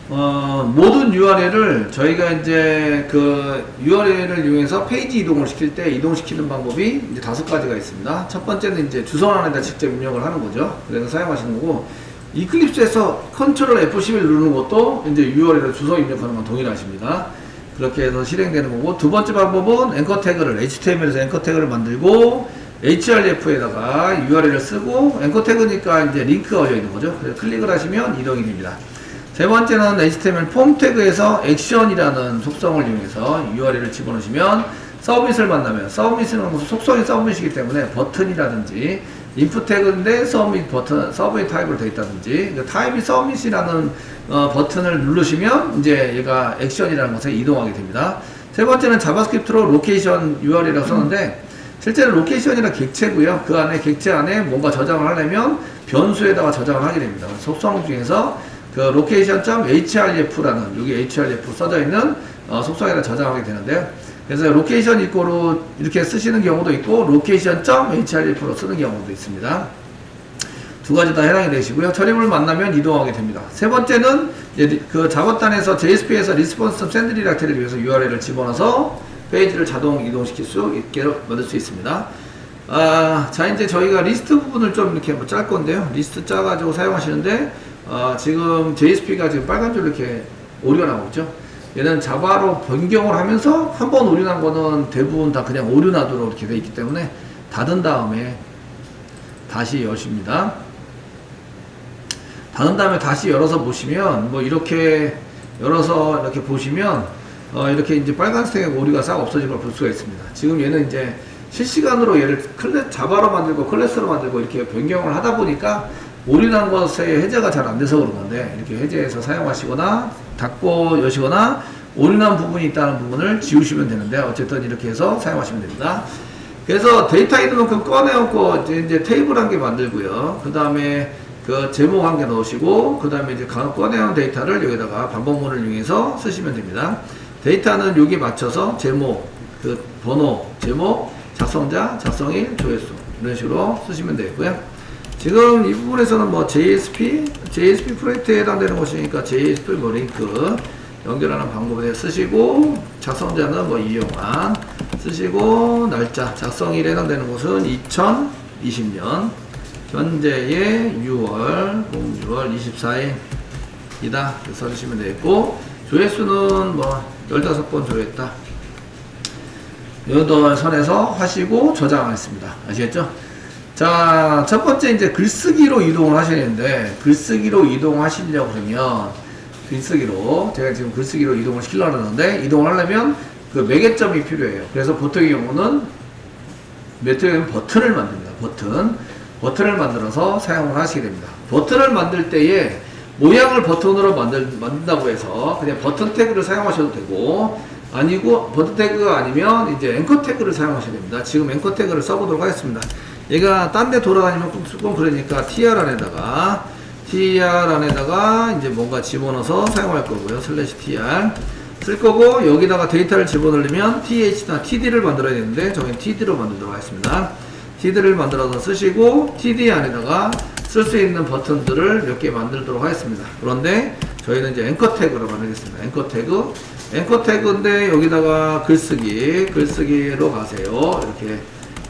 모든 URL을 저희가 이제 그 URL을 이용해서 페이지 이동을 시킬 때 이동시키는 방법이 이제 5가지가 있습니다. 첫 번째는 이제 주소란에다 직접 입력을 하는 거죠. 그래서 사용하시는 거고, 이클립스에서 컨트롤 F11 누르는 것도 이제 URL을 주소 입력하는 건 동일하십니다. 그렇게 해서 실행되는 거고, 두 번째 방법은 앵커 태그를 HTML에서 앵커 태그를 만들고 href에다가 URL을 쓰고, 앵커 태그니까 이제 링크가 올려 있는 거죠. 그래서 클릭을 하시면 이동이 됩니다. 세 번째는 HTML 폼 태그에서 액션이라는 속성을 이용해서 URL을 집어넣으시면 서브밋을 만나면, 서브밋은 속성이 서브밋이기 때문에 버튼이라든지 인풋 태그인데 서브밋 버튼, 서브밋 타입으로 되어 있다든지, 타입이 서브밋이라는 버튼을 누르시면 이제 얘가 액션이라는 것에 이동하게 됩니다. 세 번째는 자바스크립트로 로케이션 URL이라고 썼는데, 실제로 로케이션이란 객체고요. 그 안에 객체 안에 뭔가 저장을 하려면 변수에다가 저장을 하게 됩니다. 속성 중에서 그 location.href라는, 여기 href 써져 있는 속성에다 저장하게 되는데요. 그래서 로케이션 이꼬로 이렇게 쓰시는 경우도 있고 location.href로 쓰는 경우도 있습니다. 두 가지 다 해당이 되시고요. 처리물 만나면 이동하게 됩니다. 세 번째는 이제 그 작업단에서 JSP에서 리스폰스 샌드리락트를 위해서 URL을 집어넣어서 페이지를 자동 이동시킬 수 있게 만들 수 있습니다. 자, 이제 저희가 리스트 부분을 좀 이렇게 뭐 짤 건데요. 리스트 짜가지고 사용하시는데, 지금 JSP가 지금 빨간 줄로 이렇게 오류가 나오고 있죠. 얘는 자바로 변경을 하면서 한 번 오류 난 거는 대부분 다 그냥 오류 나도록 이렇게 돼 있기 때문에 닫은 다음에 다시 여십니다. 닫은 다음에 다시 열어서 보시면, 뭐 이렇게 열어서 이렇게 보시면 이렇게 이제 빨간색 오류가 싹 없어진 걸 볼 수가 있습니다. 지금 얘는 이제 실시간으로 얘를 자바로 만들고 클래스로 만들고 이렇게 변경을 하다 보니까 오류 난 것의 해제가 잘 안 돼서 그런 건데, 이렇게 해제해서 사용하시거나 닫고 여시거나 오류 난 부분이 있다는 부분을 지우시면 되는데, 어쨌든 이렇게 해서 사용하시면 됩니다. 그래서 데이터 있는 만큼 꺼내놓고 이제 테이블 한 개 만들고요. 그 다음에 그 제목 한 개 넣으시고, 그 다음에 이제 꺼내온 데이터를 여기다가 반복문을 이용해서 쓰시면 됩니다. 데이터는 여기 맞춰서 제목, 그 번호, 제목, 작성자, 작성일, 조회수 이런 식으로 쓰시면 되고요. 지금 이 부분에서는 뭐 JSP 프로젝트에 해당되는 것이니까 JSP 뭐 링크 연결하는 방법에 대해 쓰시고, 작성자는 뭐 이용한 쓰시고, 날짜, 작성일에 해당되는 것은 2020년 현재의 6월 24일이다 써주시면 되겠고, 조회수는 뭐 15번 조회했다, 8선에서 하시고 저장하겠습니다. 아시겠죠? 자, 첫 번째 이제 글쓰기로 이동을 하셔야 되는데, 글쓰기로 이동하시려고 그러면, 글쓰기로, 제가 지금 글쓰기로 이동을 시키려고 하는데, 이동을 하려면 그 매개점이 필요해요. 그래서 보통의 경우는 버튼을 만듭니다. 버튼을 만들어서 사용을 하시게 됩니다. 버튼을 만들 때에 모양을 버튼으로 만든다고 해서 그냥 버튼 태그를 사용하셔도 되고, 아니고 버튼 태그가 아니면 이제 앵커 태그를 사용하셔야 됩니다. 지금 앵커 태그를 써보도록 하겠습니다. 얘가 딴 데 돌아다니면 꼭 그러니까 tr 안에다가 이제 뭔가 집어넣어서 사용할 거고요. /tr 쓸 거고, 여기다가 데이터를 집어넣으면 th나 td를 만들어야 되는데, 저희는 td로 만들도록 하겠습니다. td를 만들어서 쓰시고, td 안에다가 쓸 수 있는 버튼들을 몇 개 만들도록 하겠습니다. 그런데 저희는 이제 앵커 태그로 만들겠습니다. 앵커 태그인데 여기다가 글쓰기로 가세요. 이렇게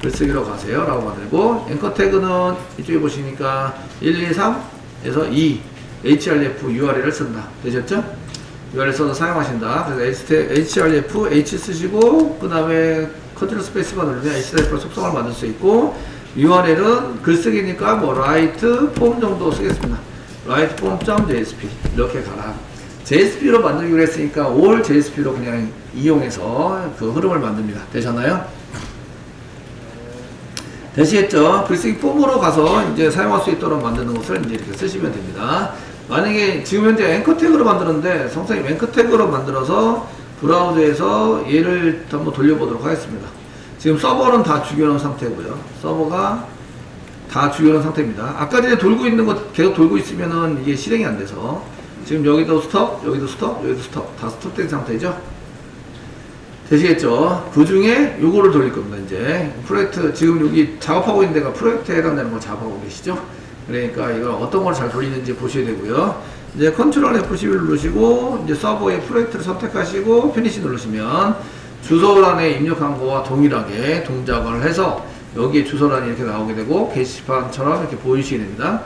글쓰기로 가세요 라고 만들고, 앵커 태그는 이쪽에 보시니까 1, 2, 3에서 2 href URL을 쓴다. 되셨죠? URL 써서 사용하신다. 그래서 href h 쓰시고, 그 다음에 컨트롤 스페이스바 누르면 href 속성을 만들 수 있고, URL은 글쓰기니까 뭐 write form 정도 쓰겠습니다. write form.jsp 이렇게 가라. JSP로 만들기로 했으니까 all JSP로 그냥 이용해서 그 흐름을 만듭니다. 되셨나요? 되시겠죠? 글쓰기 폼으로 가서 이제 사용할 수 있도록 만드는 것을 이제 이렇게 쓰시면 됩니다. 만약에 지금 현재 앵커 태그로 만들었는데, 성성님 앵커 태그로 만들어서 브라우저에서 얘를 한번 돌려보도록 하겠습니다. 지금 서버는 다 죽여놓은 상태고요. 서버가 다 죽여놓은 상태입니다. 아까 전에 돌고 있는 것 계속 돌고 있으면은 이게 실행이 안 돼서, 지금 여기도 스톱, 여기도 스톱, 여기도 스톱, 다 스톱된 상태죠. 되시겠죠? 그 중에 요거를 돌릴 겁니다. 이제 프로젝트, 지금 여기 작업하고 있는 데가 프로젝트에 해당되는 걸 작업하고 계시죠? 그러니까 이걸 어떤 걸 잘 돌리는지 보셔야 되고요. 이제 컨트롤 F11 누르시고 이제 서버의 프로젝트를 선택하시고 피니시 누르시면 주소란에 입력한 거와 동일하게 동작을 해서 여기에 주소란이 이렇게 나오게 되고 게시판처럼 이렇게 보이시게 됩니다.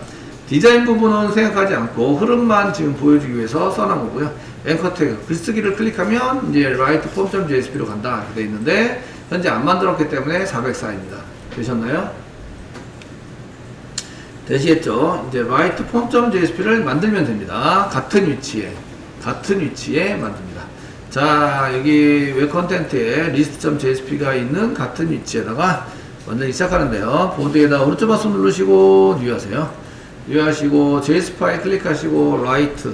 디자인 부분은 생각하지 않고 흐름만 지금 보여주기 위해서 써놓은 거고요. 앵커 태그 글쓰기를 클릭하면 이제 write form.jsp로 간다 이렇게 되어 있는데 현재 안 만들었기 때문에 404입니다. 되셨나요? 되시겠죠? 이제 write form.jsp를 만들면 됩니다. 같은 위치에 만듭니다. 자, 여기 웹 컨텐츠에 list.jsp가 있는 같은 위치에다가 만들기 시작하는데요. 보드에다 오른쪽 마우스 누르시고 뉴 하세요. 뉴 하시고 JS 파일 클릭하시고 write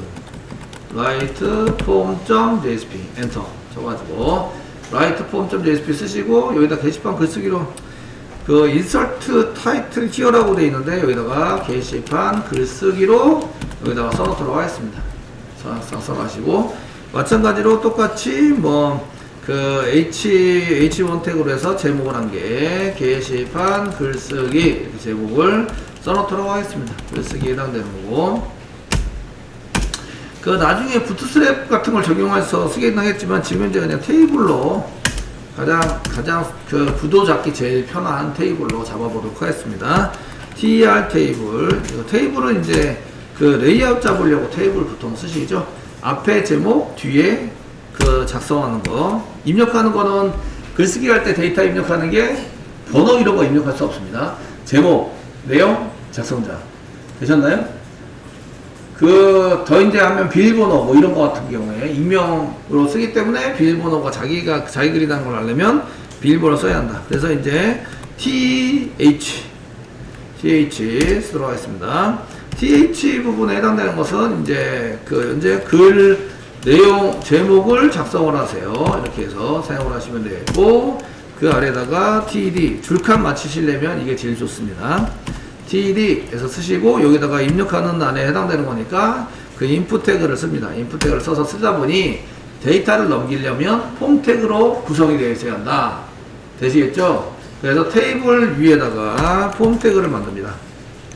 form.jsp 엔터 쳐가지고 write form.jsp 쓰시고 여기다 게시판 글쓰기로 그 insert title here라고 되어 있는데 여기다가 게시판 글쓰기로 여기다가 써놓도록 하겠습니다. 써가시고 마찬가지로 똑같이 그 H1 태그로 해서 제목을 한 게 게시판 글쓰기 이렇게 제목을 써놓도록 하겠습니다. 글쓰기에 해당되는 거고 그 나중에 부트스트랩 같은 걸 적용해서 쓰긴 하겠지만 지금 현재 그냥 테이블로 가장 그 부도 잡기 제일 편한 테이블로 잡아보도록 하겠습니다. TR 테이블 테이블은 이제 그 레이아웃 잡으려고 테이블 보통 쓰시죠. 앞에 제목 뒤에 그 작성하는 거 입력하는 거는 글쓰기 할 때 데이터 입력하는 게 번호 이런 거 입력할 수 없습니다. 제목, 내용, 작성자 되셨나요? 그 더 이제 하면 비밀번호 뭐 이런 거 같은 경우에 익명으로 쓰기 때문에 비밀번호가 자기 글이라는 걸 알려면 비밀번호 써야 한다. 그래서 이제 TH 쓰도록 하겠습니다. TH 부분에 해당되는 것은 이제 그 현재 글 내용 제목을 작성을 하세요. 이렇게 해서 사용을 하시면 되고 그 아래다가 TD 줄칸 맞추시려면 이게 제일 좋습니다. TD에서 쓰시고 여기다가 입력하는 안에 해당되는 거니까 그 input 태그를 씁니다. input 태그를 써서 쓰다 보니 데이터를 넘기려면 폼 태그로 구성이 되어 있어야 한다. 되시겠죠? 그래서 테이블 위에다가 폼 태그를 만듭니다.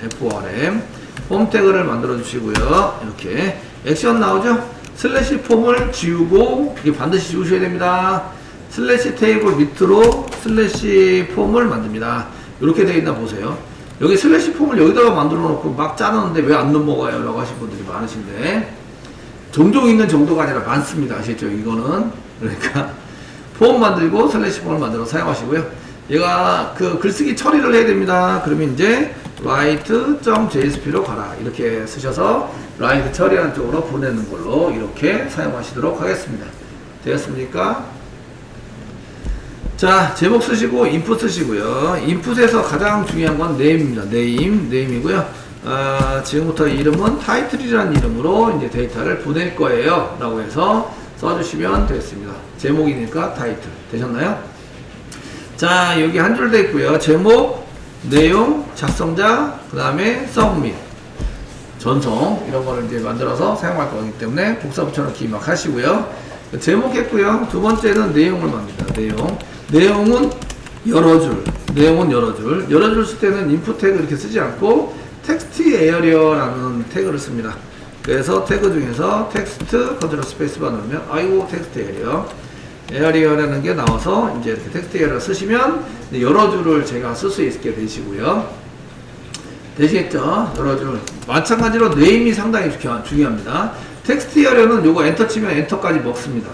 FORM 폼 태그를 만들어 주시고요. 이렇게 액션 나오죠? 슬래시 폼을 지우고 이게 반드시 지우셔야 됩니다. 슬래시 테이블 밑으로 슬래시 폼을 만듭니다. 이렇게 되어 있나 보세요. 여기 슬래시 폼을 여기다가 만들어 놓고 막 짜놨는데 왜 안 넘어가요? 라고 하신 분들이 많으신데 종종 있는 정도가 아니라 많습니다. 아시겠죠? 이거는 그러니까 폼 만들고 슬래시 폼을 만들어 사용하시고요. 얘가 그 글쓰기 처리를 해야 됩니다. 그러면 이제 write.jsp로 가라 이렇게 쓰셔서 write 처리하는 쪽으로 보내는 걸로 이렇게 사용하시도록 하겠습니다. 되었습니까? 자, 제목 쓰시고 input 쓰시고요. input에서 가장 중요한 건 name입니다. name이고요. 지금부터 이름은 title이라는 이름으로 이제 데이터를 보낼 거예요. 라고 해서 써주시면 되겠습니다. 제목이니까 title. 되셨나요? 자, 여기 한 줄 돼 있고요. 제목, 내용, 작성자, 그 다음에 submit, 전송 이런 거를 이제 만들어서 사용할 거기 때문에 복사 붙여넣기 막 하시고요. 제목 했고요. 두 번째는 내용을 만듭니다. 내용은 여러 줄. 여러 줄 쓸 때는 input 태그 이렇게 쓰지 않고 text area 라는 태그를 씁니다. 그래서 태그 중에서 텍스트 컨트롤 스페이스바 누르면 아이고 텍스트 에어리어라는 게 나와서 이제 이렇게 텍스트 에어리어 쓰시면 여러 줄을 제가 쓸 수 있게 되시고요. 되시겠죠? 여러 줄. 마찬가지로 네임이 상당히 중요합니다. 텍스트 에어리어는 요거 엔터 치면 엔터까지 먹습니다.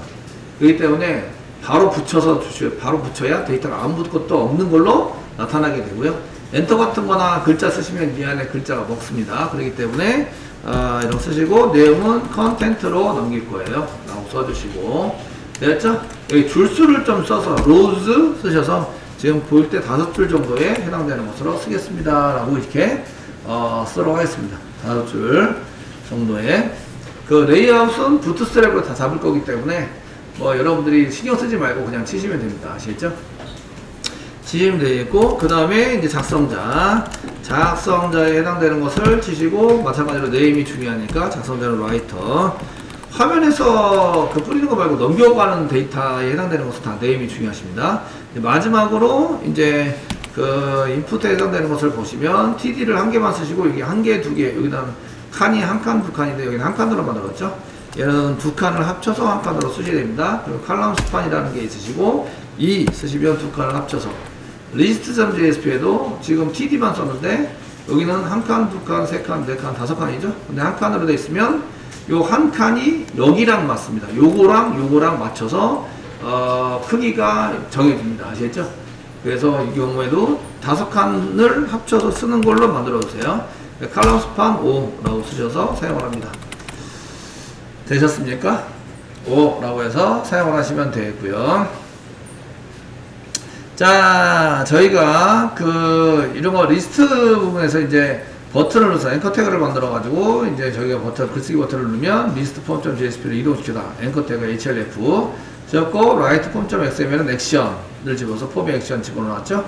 그렇기 때문에 바로 붙여서 주시고 바로 붙여야 데이터가 아무것도 없는 걸로 나타나게 되고요. 엔터 같은 거나 글자 쓰시면 이 안에 글자가 먹습니다. 그렇기 때문에 이런 거 쓰시고 내용은 컨텐트로 넘길 거예요. 라고 써주시고 됐죠? 여기 줄수를 좀 써서 rows 쓰셔서 지금 보일 때 5줄 정도에 해당되는 것으로 쓰겠습니다. 라고 이렇게 쓰도록 하겠습니다. 5줄 정도에 그 레이아웃은 부트스트랩으로 다 잡을 거기 때문에 뭐 여러분들이 신경 쓰지 말고 그냥 치시면 됩니다. 아시겠죠? 치시면 되겠고 그 다음에 이제 작성자에 해당되는 것을 치시고 마찬가지로 네임이 중요하니까 작성자는 라이터 화면에서 그 뿌리는 거 말고 넘겨가는 데이터에 해당되는 것은 다 네임이 중요하십니다. 마지막으로 이제 그 인풋에 해당되는 것을 보시면 TD를 한 개만 쓰시고 여기 한 개, 두 개 여기다 칸이 한 칸, 두 칸인데 여기는 한 칸으로 만들었죠. 얘는 두 칸을 합쳐서 한 칸으로 쓰셔야 됩니다. 그리고 칼럼 스판이라는 게 있으시고 이 쓰시면 두 칸을 합쳐서 list.jsp에도 지금 td만 썼는데 여기는 한 칸, 두 칸, 세 칸, 네 칸, 다섯 칸이죠. 근데 한 칸으로 되어 있으면 요 한 칸이 여기랑 맞습니다. 요거랑 맞춰서 크기가 정해집니다. 아시겠죠? 그래서 이 경우에도 다섯 칸을 합쳐서 쓰는 걸로 만들어 주세요. 칼럼 스판 5라고 쓰셔서 사용을 합니다. 되셨습니까? 5라고 해서 사용을 하시면 되겠고요. 자, 저희가 이런 거 리스트 부분에서 이제 버튼을 눌러서 앵커 태그를 만들어 가지고 이제 저희가 글쓰기 버튼을 누르면 리스트 폼.jsp를 이동시키다. 앵커 태그 href 적고 write 폼.xml은 액션을 집어서 폼의 액션 집어넣었죠.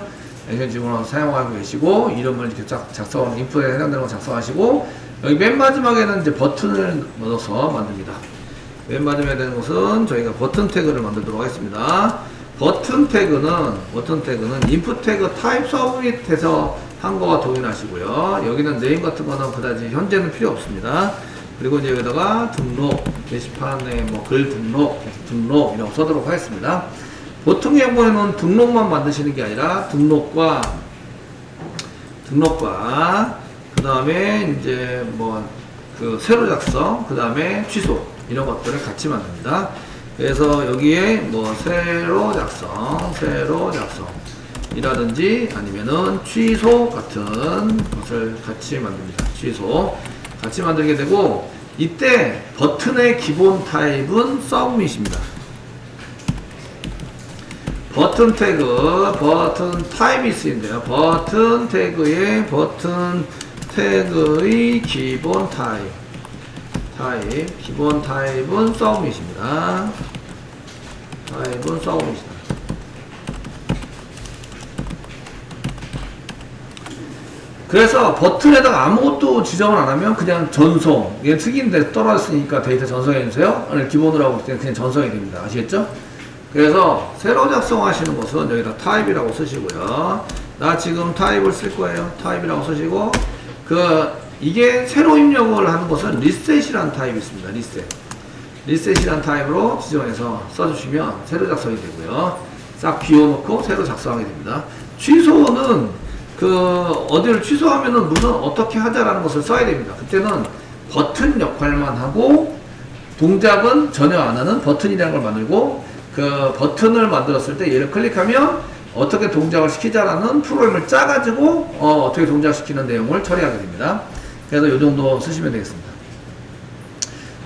액션 집어넣어서 사용하고 계시고 이름을 이렇게 작성하는 인풋에 해당되는 거 작성하시고 여기 맨 마지막에는 이제 버튼을 넣어서 만듭니다. 맨 마지막에 되는 것은 저희가 버튼 태그를 만들도록 하겠습니다. 버튼 태그는 인풋 태그 타입 서브밋에서 한 거와 동일하시고요. 여기는 네임 같은 거는 그다지 현재는 필요 없습니다. 그리고 이제 여기다가 등록, 게시판에 뭐 글 등록 이라고 써도록 하겠습니다. 보통 경우에는 등록만 만드시는 게 아니라 등록과 그 다음에 이제 뭐 새로 작성, 그 다음에 취소 이런 것들을 같이 만듭니다. 그래서 여기에 뭐 새로 작성 이라든지 아니면은 취소 같은 것을 같이 만듭니다. 취소 같이 만들게 되고 이때 버튼의 기본 타입은 서브밋입니다. 버튼 태그, 버튼 타입이 쓰인대요. 버튼 태그의 기본 기본 타입은 서브밋입니다. 그래서 버튼에다가 아무것도 지정을 안 하면 그냥 전송, 이게 특이인데 떨어졌으니까 데이터 전송해주세요. 오늘 기본으로 하고 그냥 전송이 됩니다. 아시겠죠? 그래서 새로 작성하시는 것은 여기다 타입이라고 쓰시고요. 나 지금 타입을 쓸 거예요. 타입이라고 쓰시고 이게 새로 입력을 하는 것은 리셋이라는 타입이 있습니다. 리셋이라는 타입으로 지정해서 써주시면 새로 작성이 되고요. 싹 비워놓고 새로 작성하게 됩니다. 취소는 어디를 취소하면은 어떻게 하자라는 것을 써야 됩니다. 그때는 버튼 역할만 하고 동작은 전혀 안 하는 버튼이라는 걸 만들고 버튼을 만들었을 때 얘를 클릭하면 어떻게 동작을 시키자라는 프로그램을 짜가지고 어떻게 동작시키는 내용을 처리하게 됩니다. 그래서 이 정도 쓰시면 되겠습니다.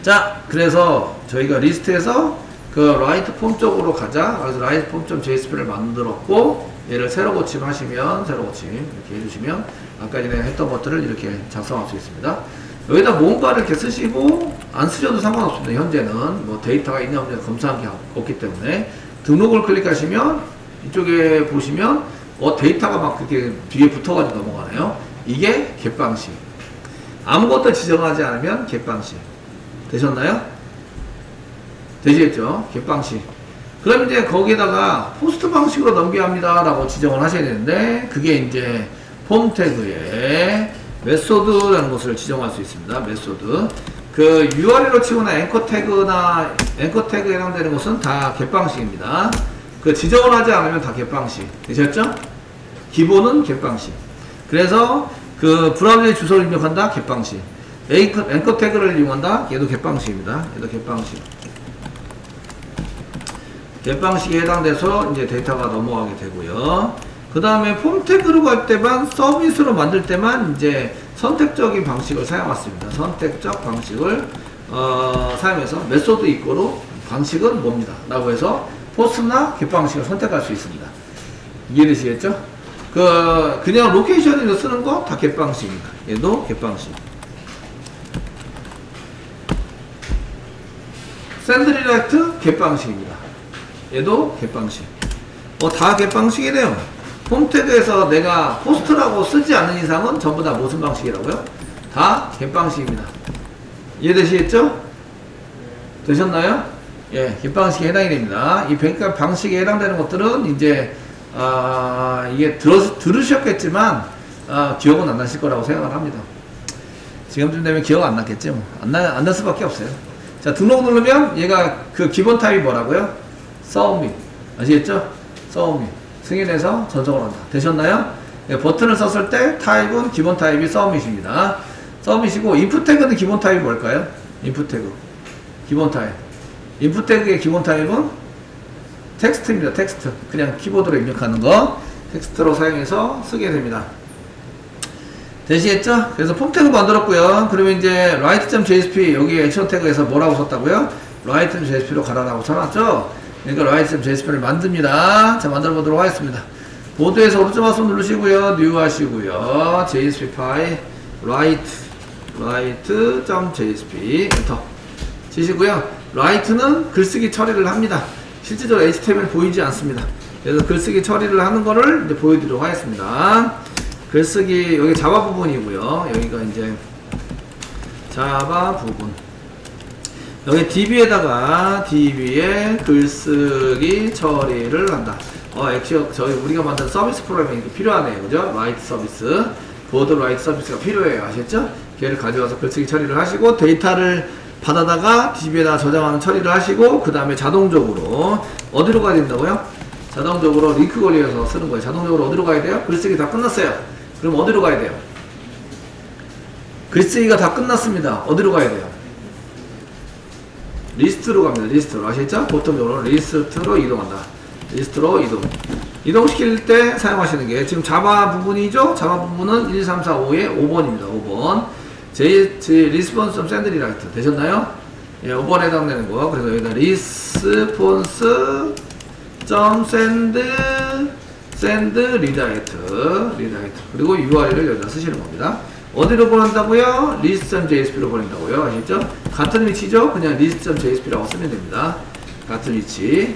자, 그래서 저희가 리스트에서 write 폼 쪽으로 가자. 그래서 write 폼.jsp를 만들었고 얘를 새로 고침하시면 새로 고침 이렇게 해주시면 아까 전에 했던 것들을 이렇게 작성할 수 있습니다. 여기다 뭔가를 이렇게 쓰시고 안 쓰셔도 상관없습니다. 현재는 뭐 데이터가 있냐 없냐 검사한 게 없기 때문에 등록을 클릭하시면 이쪽에 보시면 데이터가 막 그렇게 뒤에 붙어가지고 넘어가네요. 이게 겟 방식. 아무것도 지정하지 않으면 겟 방식. 되셨나요? 되시겠죠? 겟 방식. 그럼 이제 거기에다가 포스트 방식으로 넘겨야 합니다 라고 지정을 하셔야 되는데 그게 이제 폼 태그에 메소드라는 것을 지정할 수 있습니다. 메소드. URL로 치거나 앵커 태그에 해당되는 것은 다 겟 방식입니다. 지정을 하지 않으면 다 겟 방식. 되셨죠? 기본은 겟 방식. 그래서 브라우저에 주소를 입력한다? 겟 방식. 앵커 태그를 이용한다? 얘도 겟 방식입니다. 얘도 겟 방식. 겟 방식에 해당돼서 이제 데이터가 넘어가게 되고요. 그 다음에 폼 태그로 갈 때만 서비스로 만들 때만 이제 선택적인 방식을 사용했습니다. 선택적 방식을 사용해서 메소드 이꼬로 방식은 뭡니다 라고 해서 포스트나 겟 방식을 선택할 수 있습니다. 이해되시겠죠? 그냥 로케이션으로 쓰는 거 다 겟 방식입니다. 얘도 겟 방식. 샌드 리렉트 겟 방식입니다. 얘도 겟 방식. 다 겟 방식이래요. 폼 태그에서 내가 포스트라고 쓰지 않는 이상은 전부 다 무슨 방식이라고요? 다 겟 방식입니다. 이해되시겠죠? 되셨나요? 예, 겟 방식에 해당이 됩니다. 이 방식에 해당되는 것들은 이제 이게 들으셨겠지만 기억은 안 나실 거라고 생각을 합니다. 지금쯤 되면 기억 안 났겠지 뭐. 안 날 수밖에 없어요. 자, 등록 누르면 얘가 그 기본 타입이 뭐라고요? 서브밋. 아시겠죠? 서브밋. 승인해서 전송을 한다. 되셨나요? 네, 버튼을 썼을 때 타입은 기본 타입이 서브밋입니다. 서브밋이고 인풋 태그는 기본 타입이 뭘까요? 인풋 태그. 기본 타입. 인풋 태그의 기본 타입은 텍스트입니다. 텍스트. 그냥 키보드로 입력하는 거. 텍스트로 사용해서 쓰게 됩니다. 되시겠죠? 그래서 폼 태그 만들었고요. 그러면 이제 write.jsp 여기 액션 태그에서 뭐라고 썼다고요? write.jsp로 가라라고 써놨죠? 그러니까 write.jsp를 만듭니다. 자, 만들어 보도록 하겠습니다. 보드에서 오른쪽 마우스 누르시고요. new 하시고요. jsp 파일 write.jsp 엔터 치시고요. write는 글쓰기 처리를 합니다. 실제적으로 HTML 보이지 않습니다. 그래서 글쓰기 처리를 하는 거를 이제 보여드리도록 하겠습니다. 글쓰기, 여기 자바 부분이고요. 여기가 이제 자바 부분. 여기 DB에다가 DB에 글쓰기 처리를 한다. 액션, 저희 우리가 만든 서비스 프로그램이 필요하네요. 그죠? 라이트 서비스. 보드 라이트 서비스가 필요해요. 아시겠죠? 걔를 가져와서 글쓰기 처리를 하시고, 데이터를 받아다가 DB에다가 저장하는 처리를 하시고, 그 다음에 자동적으로 어디로 가야 된다고요? 자동적으로 링크 걸려서 쓰는 거예요. 자동적으로 어디로 가야 돼요? 글쓰기 다 끝났어요. 그럼 어디로 가야 돼요? 글쓰기가 다 끝났습니다. 어디로 가야 돼요? 리스트로 갑니다. 리스트로. 아시겠죠? 보통적으로 리스트로 이동한다. 리스트로 이동. 이동시킬 때 사용하시는 게 지금 자바 부분이죠? 자바 부분은 1, 3, 4, 5의 5번입니다. 5번. 리스폰스 좀 샌드 라이트 되셨나요? 예, 5번에 해당되는 거. 그래서 여기다 리스폰스 점 샌드 리다이트 그리고 URL을 여기다 쓰시는 겁니다. 어디로 보낸다고요? list.jsp로 보낸다고요. 아시죠? 같은 위치죠? 그냥 list.jsp라고 쓰면 됩니다. 같은 위치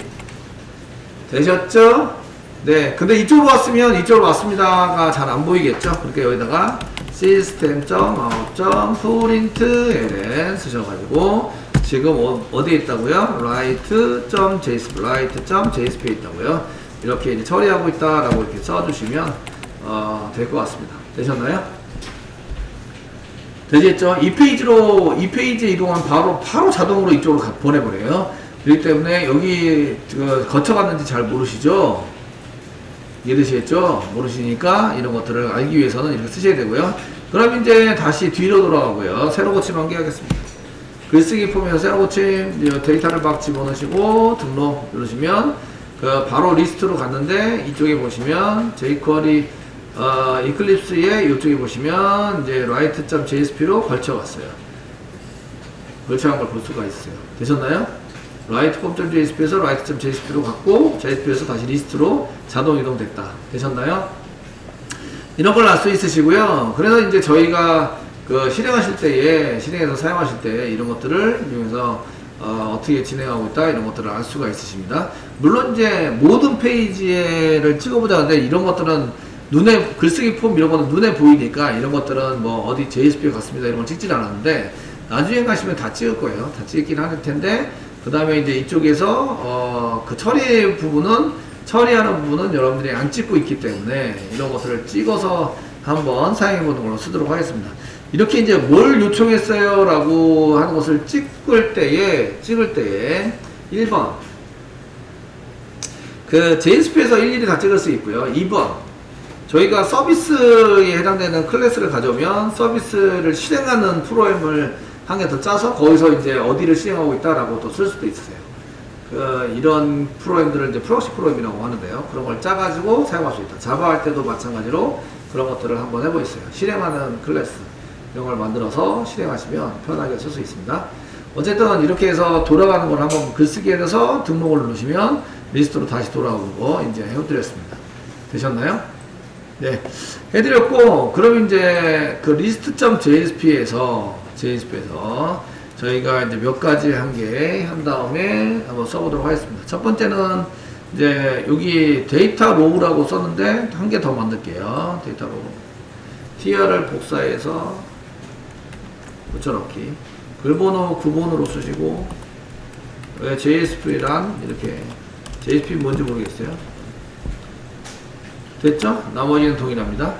되셨죠? 네, 근데 이쪽으로 왔으면 이쪽으로 왔습니다가 잘 안 보이겠죠? 그러니까 여기다가 system.out.println 쓰셔가지고 지금 어디에 있다고요? write.jsp 있다고요. 이렇게 이제 처리하고 있다라고 이렇게 써주시면 될 것 같습니다. 되셨나요? 되겠죠? 이 페이지에 이동하면 바로 자동으로 이쪽으로 보내버려요. 그렇기 때문에 여기 거쳐갔는지 잘 모르시죠? 이해되시겠죠? 모르시니까 이런 것들을 알기 위해서는 이렇게 쓰셔야 되고요. 그럼 이제 다시 뒤로 돌아가고요. 새로 고침 한 개 하겠습니다. 글쓰기 폼에서 새로 고침, 데이터를 막 집어넣으시고 등록 누르시면 바로 리스트로 갔는데 이쪽에 보시면 jQuery 이클립스에 이쪽에 보시면 이제 write.jsp로 걸쳐갔어요. 걸쳐간 걸 볼 수가 있어요. 되셨나요? write.jsp에서 write.jsp로 갔고 JSP에서 다시 리스트로 자동 이동됐다. 되셨나요? 이런 걸 알 수 있으시고요. 그래서 이제 저희가 실행해서 사용하실 때 이런 것들을 이용해서 어떻게 진행하고 있다 이런 것들을 알 수가 있으십니다. 물론 이제 모든 페이지를 찍어보자 하는데 이런 것들은 글쓰기 폼 이런 거는 눈에 보이니까 이런 것들은 뭐 어디 JSP에 갔습니다 이런 걸 찍진 않았는데 나중에 가시면 다 찍을 거예요. 다 찍긴 할 텐데 그 다음에 이제 이쪽에서 그 처리하는 부분은 여러분들이 안 찍고 있기 때문에 이런 것들을 찍어서 한번 사용해보는 걸로 쓰도록 하겠습니다. 이렇게 이제 뭘 요청했어요 라고 하는 것을 찍을 때에 1번 그 JSP에서 일일이 다 찍을 수 있고요. 2번 저희가 서비스에 해당되는 클래스를 가져오면 서비스를 실행하는 프로그램을 한 개 더 짜서 거기서 이제 어디를 실행하고 있다라고 또 쓸 수도 있으세요. 이런 프로그램들을 이제 프록시 프로그램이라고 하는데요. 그런 걸 짜가지고 사용할 수 있다. 자바 할 때도 마찬가지로 그런 것들을 한번 해보겠어요. 실행하는 클래스 이런 걸 만들어서 실행하시면 편하게 쓸 수 있습니다. 어쨌든 이렇게 해서 돌아가는 걸 한번 글쓰기에 대해서 등록을 누르시면 리스트로 다시 돌아오는 거 이제 해드렸습니다. 되셨나요? 네, 해드렸고 그럼 이제 그 list.jsp에서 저희가 이제 몇 가지 한 다음에 한번 써보도록 하겠습니다. 첫 번째는 이제 여기 데이터 로우라고 썼는데 한 개 더 만들게요. 데이터 로우 tr을 복사해서 붙여넣기 글번호 9번으로 쓰시고 왜 JSP란 이렇게 JSP 뭔지 모르겠어요. 됐죠? 나머지는 동일합니다.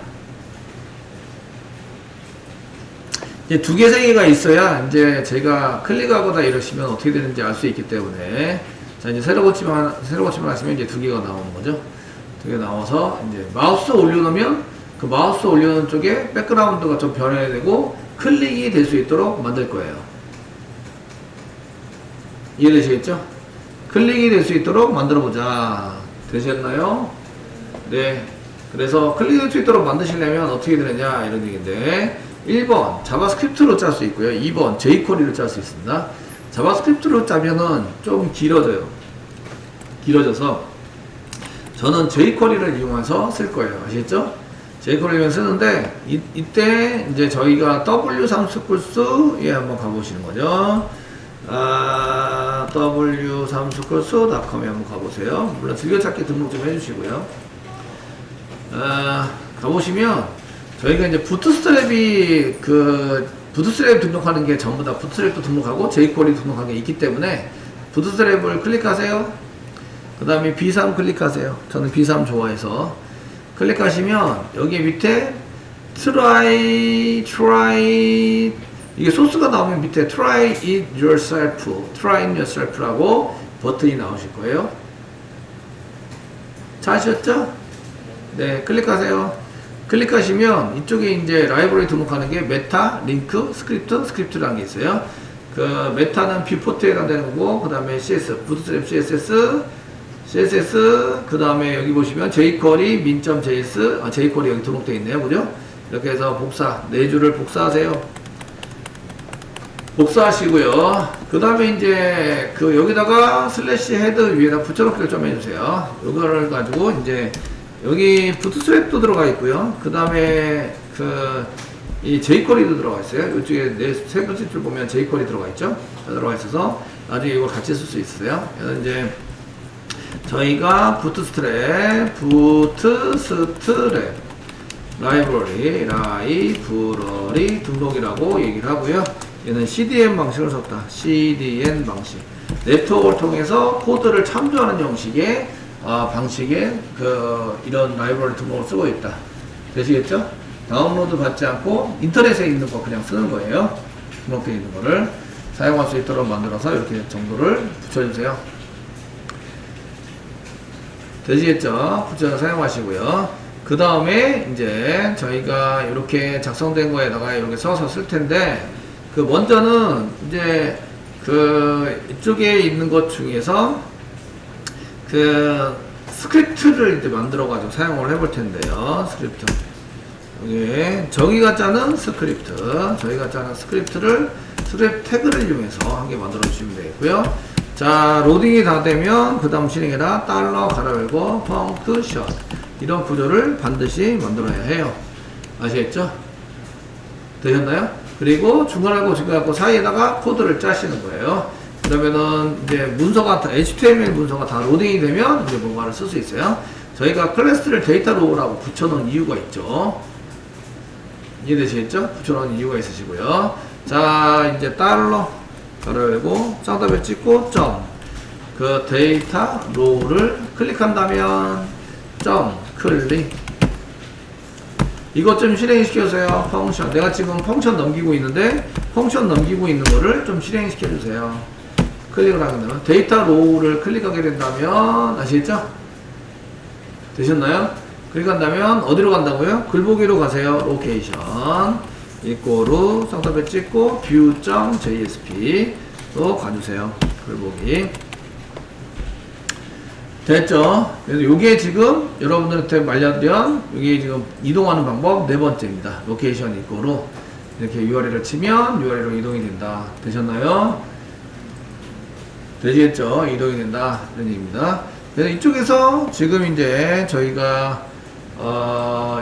이제 두 개, 세 개가 있어야 이제 제가 클릭하거나 이러시면 어떻게 되는지 알 수 있기 때문에 자, 이제 새로 고침을 하시면 이제 두 개가 나오는 거죠. 두 개 나와서 이제 마우스 올려놓으면 그 마우스 올려놓은 쪽에 백그라운드가 좀 변해야 되고 클릭이 될 수 있도록 만들 거예요. 이해되시겠죠? 클릭이 될 수 있도록 만들어 보자. 되셨나요? 네. 그래서 클릭이 될 수 있도록 만드시려면 어떻게 되느냐 이런 얘기인데 1번 자바스크립트로 짤 수 있고요. 2번 jQuery로 짤 수 있습니다. 자바스크립트로 짜면은 좀 길어져요. 길어져서 저는 jQuery를 이용해서 쓸 거예요. 아시겠죠? jQuery를 쓰는데 이때 이제 저희가 w3schools 에 한번 가보시는 거죠. w3schools.com에 한번 가보세요. 물론 즐겨찾기 등록 좀 해주시고요. 가보시면 저희가 이제 부트스트랩이 부트스트랩 등록하는 게 전부 다 부트스트랩도 등록하고 jQuery 등록하는 게 있기 때문에 부트스트랩을 클릭하세요. 그 다음에 B3 클릭하세요. 저는 B3 좋아해서 클릭하시면 여기 밑에 try 이게 소스가 나오면 밑에 try it yourself라고 버튼이 나오실 거예요. 찾으셨죠? 네, 클릭하세요. 클릭하시면 이쪽에 이제 라이브러리 등록하는 게 메타, 링크, 스크립트라는 게 있어요. 그 메타는 뷰포트에 해당되는 거고, 그 다음에 CS, 부트스트랩 CSS, 그 다음에 여기 보시면 jQuery, min.js, jQuery 여기 등록되어 있네요. 그죠? 이렇게 해서 복사, 4줄을 복사하세요. 복사하시고요. 그 다음에 이제 여기다가 슬래시 헤드 위에다 붙여넣기를 좀 해주세요. 이거를 가지고 이제 여기 부트스트랩도 들어가 있고요. 그 다음에 이 jQuery도 들어가 있어요. 이쪽에 세 번째 줄 보면 jQuery 들어가 있죠. 들어가 있어서 나중에 이걸 같이 쓸 수 있으세요. 그래서 이제 저희가 부트스트랩 라이브러리 등록이라고 얘기를 하고요. 얘는 CDN 방식을 썼다. CDN 방식. 네트워크를 통해서 코드를 참조하는 형식의 방식의 이런 라이브러리 등록을 쓰고 있다. 되시겠죠? 다운로드 받지 않고 인터넷에 있는 거 그냥 쓰는 거예요. 등록되어 있는 거를 사용할 수 있도록 만들어서 이렇게 정보를 붙여주세요. 되시겠죠? 붙여서 사용하시고요. 그 다음에 이제 저희가 이렇게 작성된 거에다가 이렇게 써서 쓸 텐데 먼저는 이제 이쪽에 있는 것 중에서 스크립트를 이제 만들어 가지고 사용을 해볼 텐데요. 스크립트. 여기 저희가 짜는 스크립트. 저희가 짜는 스크립트를 스크립트 태그를 이용해서 한 개 만들어 주시면 되겠고요. 자, 로딩이 다 되면 그 다음 실행에다 달러 가로 열고 펑크션 이런 구조를 반드시 만들어야 해요. 아시겠죠? 되셨나요? 그리고 중간하고 중간하고 사이에다가 코드를 짜시는 거예요. 그러면은 이제 문서가 HTML 문서가 다 로딩이 되면 이제 뭔가를 쓸 수 있어요. 저희가 클래스를 데이터 로우라고 붙여놓은 이유가 있죠. 이해되시겠죠? 붙여놓은 이유가 있으시고요. 자, 이제 달러 가로 열고 쌍따블 찍고 데이터 로우를 클릭한다면 클릭 이것 좀 실행시켜주세요. 펑션. 내가 지금 펑션 넘기고 있는데 펑션 넘기고 있는 거를 좀 실행시켜주세요. 클릭을 하게 되면 데이터 로우를 클릭하게 된다면 아시겠죠? 되셨나요? 클릭한다면 어디로 간다고요? 글보기로 가세요. 로케이션 이꼬르 쌍따블 찍고 view.jsp 로 가주세요. 글보기 됐죠? 그래서 요게 지금 여러분들한테 말려드린 요게 지금 이동하는 방법 네 번째입니다. 로케이션 이꼬르 이렇게 URL을 치면 URL로 이동이 된다. 되셨나요? 되시겠죠? 이동이 된다. 이런 얘기입니다. 그래서 이쪽에서 지금 이제 저희가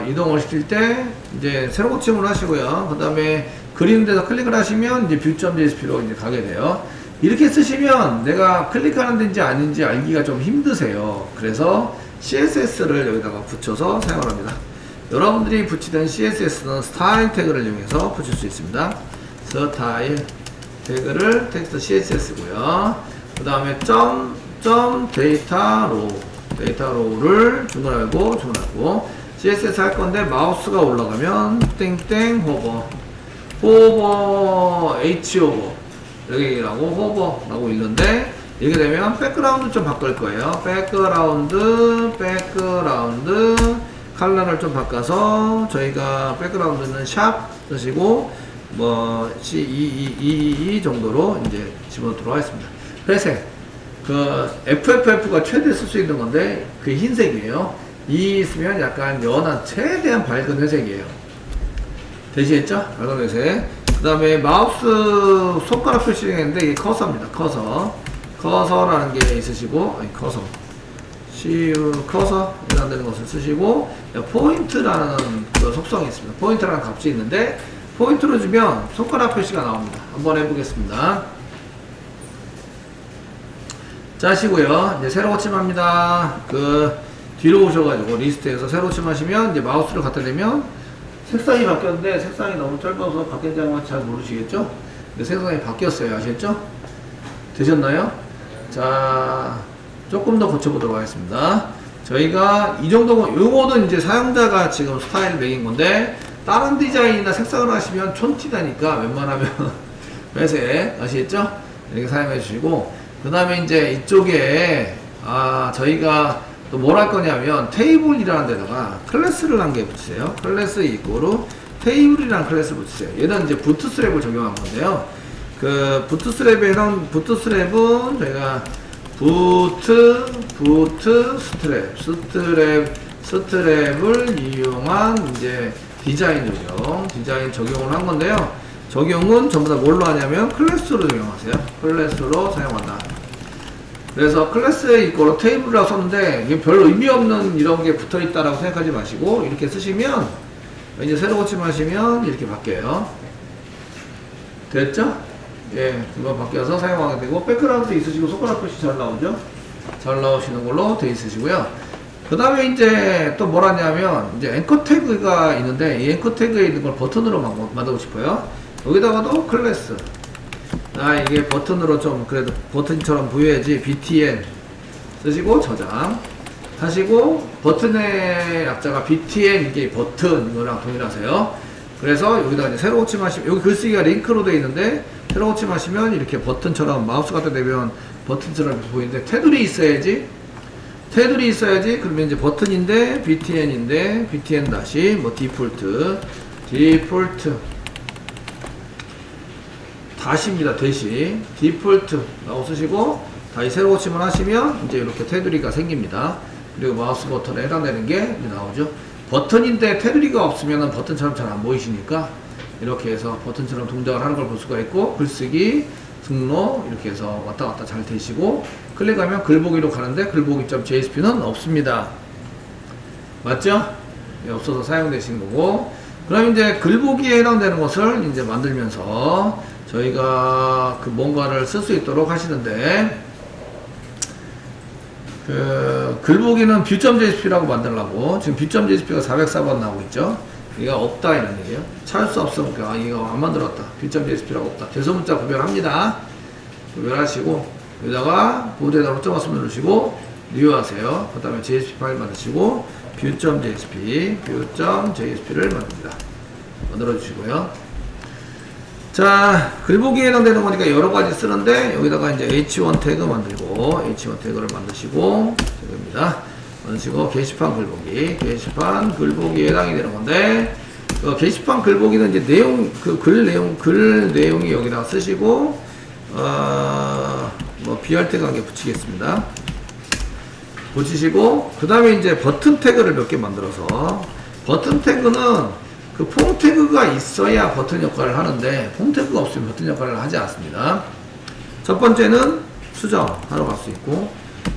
이동을 시킬 때 이제 새로 고침을 하시고요. 그 다음에 그리는 데서 클릭을 하시면 이제 view.jsp로 이제 가게 돼요. 이렇게 쓰시면 내가 클릭하는 데인지 아닌지 알기가 좀 힘드세요. 그래서 CSS를 여기다가 붙여서 사용을 합니다. 여러분들이 붙이던 CSS는 스타일 태그를 이용해서 붙일 수 있습니다. 스타일 태그를 텍스트 CSS고요. 그 다음에 데이터 로우를 중간하고 CSS 할 건데 마우스가 올라가면 땡땡 호버 호버 H오버 이렇게 라고 호버라고 읽는데, 이렇게 되면 백그라운드 좀 바꿀 거예요. 백그라운드 컬러를 좀 바꿔서 저희가 백그라운드는 샵 쓰시고 뭐 C222 정도로 이제 집어넣도록 하겠습니다. 회색, 그 FFF가 최대 쓸 수 있는 건데 그게 흰색이에요. 이 있으면 약간 연한 최대한 밝은 회색이에요. 되시겠죠? 밝은 회색. 그 다음에 마우스 손가락 표시를 했는데 이게 커서입니다. 커서라는 게 있으시고, 아니, 커서 커서 해당되는 것을 쓰시고, 포인트라는 그 속성이 있습니다. 포인트라는 값이 있는데 포인트를 주면 손가락 표시가 나옵니다. 한번 해보겠습니다. 자, 하시고요. 이제 새로 고침합니다. 그 뒤로 오셔가지고 리스트에서 새로 고침하시면 이제 마우스를 갖다 대면 색상이 바뀌었는데, 색상이 너무 짧아서 바뀐다는 잘 모르시겠죠? 근데 색상이 바뀌었어요. 아시겠죠? 되셨나요? 자, 조금 더 고쳐보도록 하겠습니다. 저희가 이 정도, 요거는 이제 사용자가 지금 스타일 매긴 건데, 다른 디자인이나 색상을 하시면 촌티 나니까 웬만하면 회색, 아시겠죠? 이렇게 사용해 주시고, 그 다음에 이제 이쪽에, 저희가 또 뭘 할 거냐면, 테이블이라는 데다가 클래스를 한 개 붙이세요. 클래스 이꼬르 테이블이라는 클래스 붙이세요. 얘는 이제 부트스트랩을 적용한 건데요. 그 부트스트랩에 해당, 부트스트랩은 저희가 스트랩을 이용한 이제 디자인 적용을 한 건데요. 적용은 전부 다 뭘로 하냐면 클래스로 적용하세요. 클래스로 사용한다. 그래서 클래스에 이거로 테이블이라고 썼는데 이게 별로 의미 없는 이런 게 붙어 있다라고 생각하지 마시고, 이렇게 쓰시면 이제 새로 고침하시면 이렇게 바뀌어요. 됐죠? 예, 이거 바뀌어서 사용하게 되고, 백그라운드 있으시고 손가락 표시 잘 나오죠? 잘 나오시는 걸로 돼 있으시고요. 그 다음에 이제 또 뭘 하냐면, 이제 앵커 태그가 있는데, 이 앵커 태그에 있는 걸 버튼으로 만들고 싶어요. 여기다가도 클래스. 이게 버튼으로 좀 그래도 버튼처럼 보여야지. btn 쓰시고 저장 하시고, 버튼의 약자가 btn, 이게 버튼 이거랑 동일하세요. 그래서 여기다가 이제 새로 고침하시면, 여기 글쓰기가 링크로 되어 있는데 새로 고침하시면 이렇게 버튼처럼 마우스 갖다 대면 버튼처럼 보이는데, 테두리 있어야지. 그러면 이제 버튼인데 btn 다시 뭐 디폴트 다시입니다. 디폴트라고 쓰시고 다시 새로 고침을 하시면 이제 이렇게 테두리가 생깁니다. 그리고 마우스 버튼에 해당되는 게 이제 나오죠. 버튼인데 테두리가 없으면 버튼처럼 잘 안 보이시니까 이렇게 해서 버튼처럼 동작을 하는 걸 볼 수가 있고, 글쓰기, 등록 이렇게 해서 왔다 갔다 잘 되시고, 클릭하면 글보기로 가는데 글보기.jsp는 없습니다. 맞죠? 네, 없어서 사용되시는 거고, 그럼 이제 글보기에 해당되는 것을 이제 만들면서 저희가 그 뭔가를 쓸 수 있도록 하시는데, 그 글보기는 view.jsp라고 만들려고 지금 view.jsp가 404번 나오고 있죠. 이가 없다 이런 얘기예요. 찾을 수 없으면 이거 안 만들었다. view.jsp라고 없다. 대소문자 구별합니다. 구별하시고 여기다가 보드에다 호점마스 누르시고 뉴 하세요. 그 다음에 JSP 파일 만드시고 view.jsp를 만듭니다. 만들어 주시고요. 자, 글보기에 해당되는 거니까 여러 가지 쓰는데, 여기다가 이제 H1 태그 만들고, H1 태그를 만드시고, 태그입니다. 만드시고, 게시판 글보기에 해당이 되는 건데, 게시판 글보기는 이제 글 내용이 여기다가 쓰시고, 뭐, BR 태그 한 개 붙이겠습니다. 붙이시고, 그 다음에 이제 버튼 태그를 몇 개 만들어서, 버튼 태그는 그 폼 태그가 있어야 버튼 역할을 하는데, 폼 태그가 없으면 버튼 역할을 하지 않습니다. 첫 번째는 수정하러 갈 수 있고,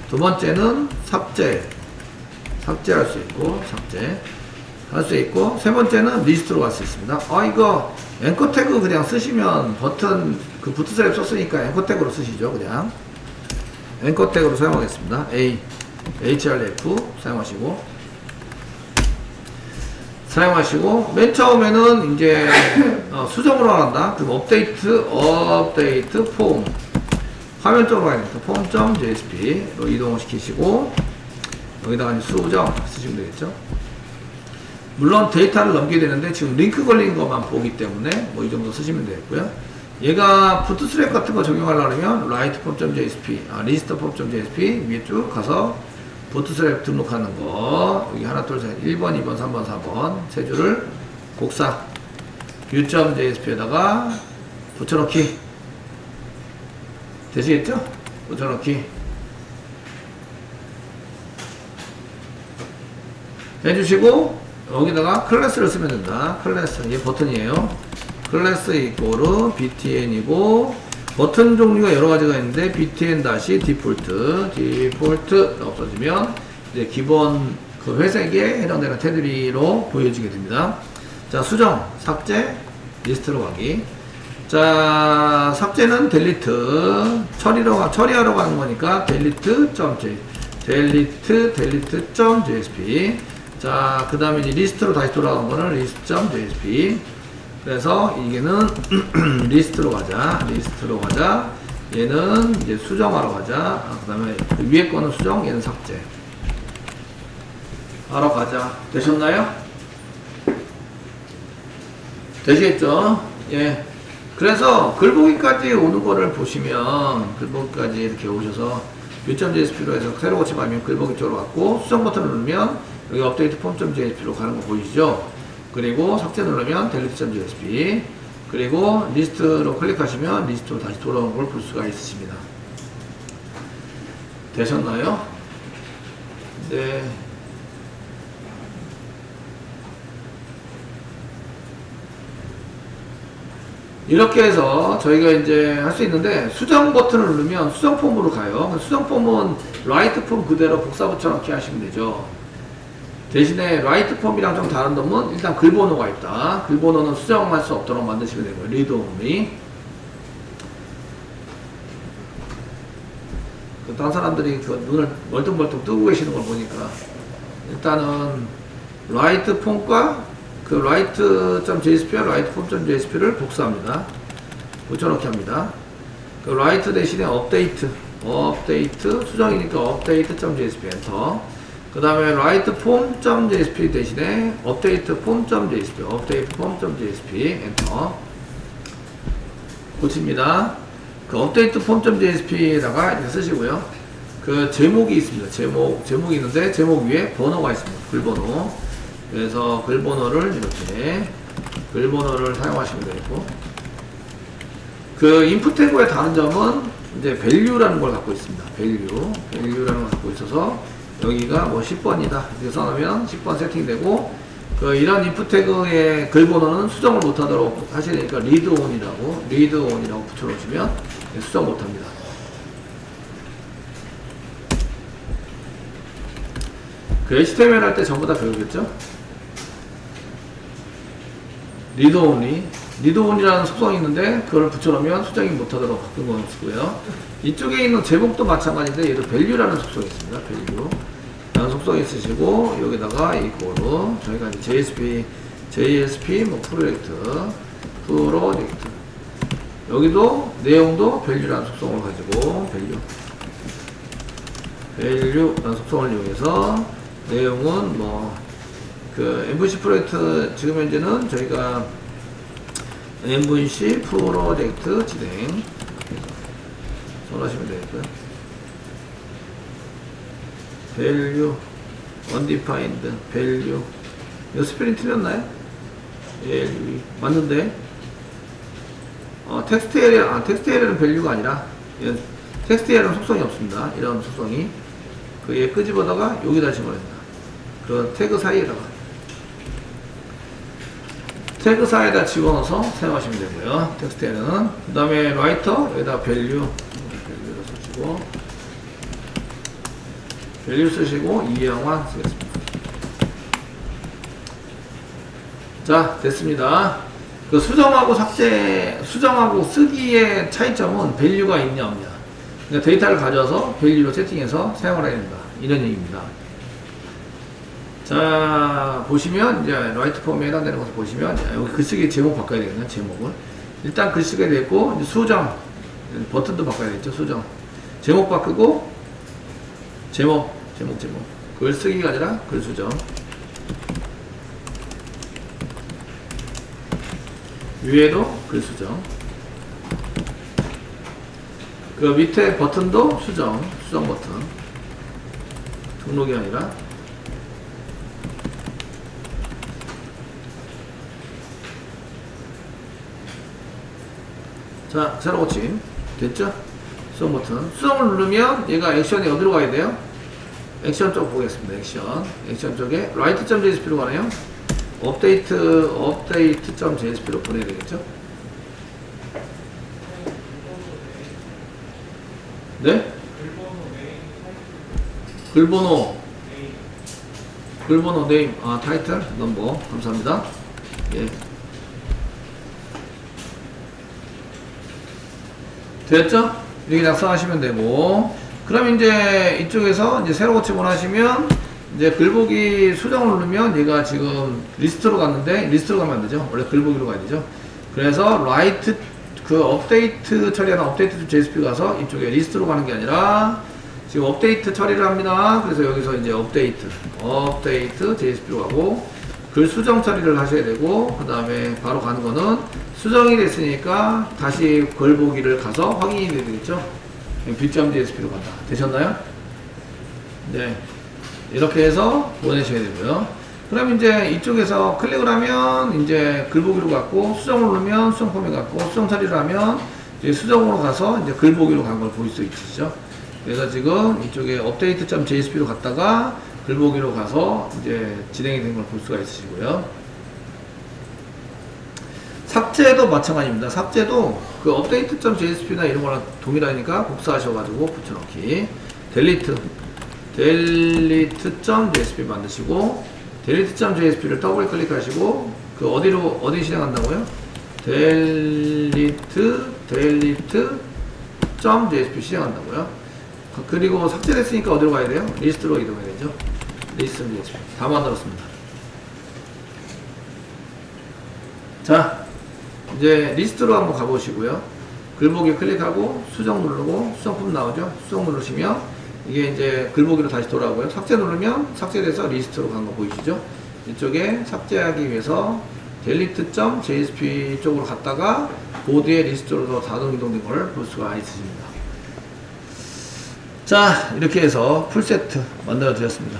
두 번째는 삭제할 수 있고, 할 수 있고, 세 번째는 리스트로 갈 수 있습니다. 이거 앵커 태그 그냥 쓰시면 버튼 그 부트스트랩 썼으니까 앵커 태그로 쓰시죠. 그냥 앵커 태그로 사용하겠습니다. href 사용하시고 맨 처음에는 이제 수정으로 한다. 그럼 업데이트 폼 화면 쪽으로 가야 됩니다. 폼.jsp로 이동을 시키시고 여기다가 이제 수정 쓰시면 되겠죠. 물론 데이터를 넘기게 되는데 지금 링크 걸린 것만 보기 때문에 뭐 이 정도 쓰시면 되겠고요. 얘가 부트스트랩 같은 거 적용하려면 writeform.jsp, listform.jsp 위에 쭉 가서 부트스트랩 등록하는 거 여기 하나 둘 셋 1번 2번 3번 4번 세 줄을 곡사 view.jsp에다가 붙여넣기 되시겠죠? 붙여넣기 해주시고 여기다가 클래스를 쓰면 된다. 클래스 이게 버튼이에요. 클래스 이꼬르 btn이고 버튼 종류가 여러 가지가 있는데 btn 다시 디폴트 없어지면 이제 기본 그 회색에 해당되는 테두리로 보여지게 됩니다. 자, 수정, 삭제, 리스트로 가기. 자, 삭제는 델리트, 처리하러 가는 거니까 delete.jsp. 자, 그 다음에 이제 리스트로 다시 돌아간 거는 list.jsp. 그래서 이게는 리스트로 가자. 얘는 이제 수정하러 가자. 그 다음에 위에 거는 수정, 얘는 삭제. 하러 가자. 되셨나요? 되시겠죠? 예. 그래서 글보기까지 오는 거를 보시면, 글보기까지 이렇게 오셔서 view.jsp로 해서 새로 고침하면 글보기 쪽으로 갔고, 수정 버튼을 누르면 여기 업데이트 form.jsp로 가는 거 보이시죠? 그리고 삭제 누르면 delete.jsp, 그리고 리스트로 클릭하시면 리스트로 다시 돌아오는 걸 볼 수가 있으십니다. 되셨나요? 네. 이렇게 해서 저희가 이제 할 수 있는데, 수정 버튼을 누르면 수정 폼으로 가요. 수정 폼은 라이트 폼 그대로 복사 붙여넣기 하시면 되죠. 대신에 라이트 폼이랑 좀 다른 점은 일단 글번호가 있다. 글번호는 수정할 수 없도록 만드시면 되고요. 리드 온리. 딴 사람들이 그 눈을 멀뚱멀뚱 뜨고 계시는 걸 보니까 일단은 라이트 폼과 그 write.jsp와 writeform.jsp를 복사합니다. 붙여넣기 합니다. 그 write 대신에 업데이트 수정이니까 update.jsp 엔터. 그 다음에 writeform.jsp 대신에 updateform.jsp 엔터. 고칩니다. 그 updateform.jsp에다가 이렇게 쓰시고요. 그 제목이 있습니다. 제목이 있는데 제목 위에 번호가 있습니다. 글번호. 그래서 글번호를 이렇게 글번호를 사용하시면 되고, 그 인풋 태그의 다른 점은 이제 value라는 걸 갖고 있습니다. value라는 걸 갖고 있어서 여기가 뭐 10번이다 이렇게 써놓으면 10번 세팅되고, 그 이런 인풋 태그의 글번호는 수정을 못하도록 하시니까 read on이라고 붙여놓으시면 수정 못합니다. 그 HTML 할 때 전부 다 배우겠죠? read only라는 속성이 있는데 그걸 붙여놓으면 수정이 못하도록 바꾼 건 없고요. 이쪽에 있는 제목도 마찬가지인데 얘도 value라는 속성이 있습니다. value라는 속성이 있으시고, 여기다가 이거로 저희가 이제 JSP 뭐 프로젝트 여기도 내용도 value라는 속성을 가지고 value라는 속성을 이용해서 내용은 뭐 그 MVC 프로젝트 지금 현재는 저희가 MVC 프로젝트 진행 손하시면 되겠고요. value undefined value 이거 스펠링 틀렸나요? value 맞는데 텍스트 에러는 value가 아니라 텍스트 에러는 속성이 없습니다. 이런 속성이 그 얘 끄집어다가 여기다 집어넣습니다. 그 태그 사이에다 집어넣어서 사용하시면 되고요. 텍스트 에러는. 그 다음에 라이터 여기다 value를 쓰시고 value 쓰시고 이해영환 쓰겠습니다. 자, 됐습니다. 그 수정하고 쓰기의 차이점은 value가 있냐 없냐. 그러니까 데이터를 가져와서 value로 세팅해서 사용을 해야 된다. 이런 얘기입니다. 자, 보시면 이제 라이트 폼에 해당되는 것을 보시면 여기 글쓰기 제목 바꿔야 되겠네요. 제목을 일단 글쓰기가 됐고, 이제 수정 버튼도 바꿔야 되겠죠. 수정 제목 바꾸고 제목 글쓰기가 아니라 글수정. 위에도 글 수정. 그 밑에 버튼도 수정 버튼. 등록이 아니라. 자, 새로 고침. 됐죠? 수정 버튼. 수정을 누르면 얘가 액션이 어디로 가야 돼요? 액션 쪽 보겠습니다. 액션 쪽에 write.jsp로 가네요. update.jsp로 보내야 되겠죠? 네? 글번호 네임, 타이틀, 넘버. 감사합니다. 예. 됐죠? 이렇게 작성하시면 되고, 그럼 이제 이쪽에서 이제 새로 고침을 하시면, 이제 글보기 수정을 누르면 얘가 지금 리스트로 갔는데, 리스트로 가면 안 되죠? 원래 글보기로 가야 되죠? 그래서 write, 업데이트 처리하는 업데이트 JSP 가서 이쪽에 리스트로 가는 게 아니라, 지금 업데이트 처리를 합니다. 그래서 여기서 이제 업데이트 JSP로 가고, 글 수정 처리를 하셔야 되고, 그 다음에 바로 가는 거는 수정이 됐으니까 다시 글 보기를 가서 확인이 되겠죠. b.jsp로 간다. 되셨나요? 네. 이렇게 해서 보내셔야 되고요. 그럼 이제 이쪽에서 클릭을 하면 이제 글 보기로 갔고, 수정을 누르면 수정 폼에 갔고, 수정 처리를 하면 이제 수정으로 가서 이제 글 보기로 간 걸 볼 수 있으시죠. 그래서 지금 이쪽에 update.jsp로 갔다가 글 보기로 가서 이제 진행이 된 걸 볼 수가 있으시고요. 삭제도 마찬가지입니다. 삭제도 그 update.jsp나 이런 거랑 동일하니까 복사하셔가지고 붙여넣기. delete.jsp 만드시고, delete.jsp를 더블 클릭하시고, 그 어디 실행한다고요? delete.jsp 실행한다고요. 그리고 삭제됐으니까 어디로 가야 돼요? 리스트로 이동해야 되죠. 리스트.jsp 다 만들었습니다. 자, 이제 리스트로 한번 가보시고요. 글보기 클릭하고 수정 누르고 수정품 나오죠. 수정 누르시면 이게 이제 글보기로 다시 돌아오고요. 삭제 누르면 삭제돼서 리스트로 간 거 보이시죠? 이쪽에 삭제하기 위해서 delete.jsp 쪽으로 갔다가 보드의 리스트로 자동 이동된 걸 볼 수가 있으십니다. 자, 이렇게 해서 풀세트 만들어 드렸습니다.